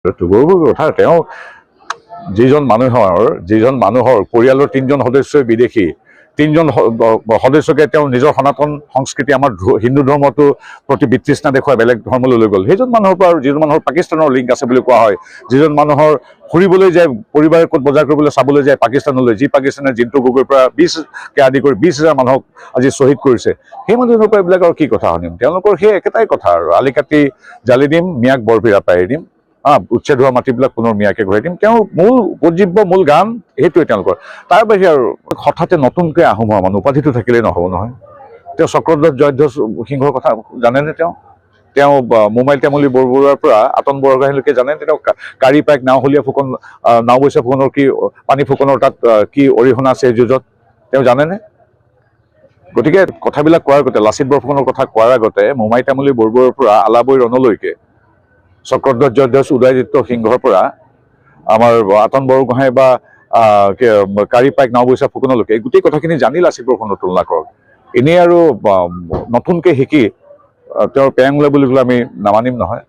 গৌৰৱৰ কথা তেওঁ যিজন মানুহৰ পৰিয়ালৰ 3জন সদস্যই বিদেশী 3জন সদস্যকে তেওঁ নিজৰ সনাতন সংস্কৃতি আমাৰ হিন্দু ধৰ্মটো প্ৰতি বিতৃষ্ণা দেখুৱাই বেলেগ ধৰ্মলৈ লৈ গ'ল। সেইজন মানুহৰ পৰা আৰু যিজন মানুহৰ পাকিস্তানৰ লিংক আছে বুলি কোৱা হয়, যিজন মানুহৰ ফুৰিবলৈ যায় পৰিবাৰে ক'ত বজাৰ কৰিবলৈ চাবলৈ যায় পাকিস্তানলৈ, যি পাকিস্তানে জিন্তু গগৈৰ পৰা 20কে আদি কৰি 20,000 মানুহক আজি শ্বহীদ কৰিছে, সেই মানুহজনৰ পৰা এইবিলাক আৰু কি কথা শুনিম। তেওঁলোকৰ সেই একেটাই কথা আৰু আলি কাটি জালি দিম, মিয়াক বৰবিৰা পাৰি দিম, উচ্ছেদ হোৱা মাটিবিলাক পুনৰ মিয়াকে ঘূৰাই দিম। তেওঁৰ মূল উপজীব্য মূল গান সেইটোৱে তেওঁলোকৰ। তাৰ বাহিৰে আৰু হঠাতে নতুনকৈ আহোম হোৱা মানুহ উপাধিটো থাকিলেই নহ'ব নহয়। তেওঁ চক্ৰধ্বজ জয়ধ্বজ সিংহৰ কথা জানেনে? তেওঁ মোমাইল তামুলী বৰবৰুৱাৰ পৰা আতন বৰগোহাঁইলৈকে জানে? তেওঁ কাৰী পাইক নাওহলীয়া ফুকন নাওবৈচা ফুকনৰ কি পানী ফুকনৰ তাত কি অৰিহণা আছে যুঁজত তেওঁ জানেনে? গতিকে কথাবিলাক কোৱাৰ আগতে, লাচিত বৰফুকনৰ কথা কোৱাৰ আগতে মোমাই তামুলী বৰবৰুৱাৰ পৰা আলাবৈ ৰণলৈকে, চক্ৰধ্বজ জয়ধ্বজ উদয়াদিত্য সিংহৰ পৰা আমাৰ আতন বৰগোহাঁই বা কাৰী পাইক নাওবৈচা ফুকনলৈকে গোটেই কথাখিনি জানি লাচিত বৰফুকনৰ তুলনা কৰক। এনেই আৰু নতুনকৈ শিকি তেওঁৰ পেৰেং ওলাই বুলি ক'লে আমি নামানিম নহয়।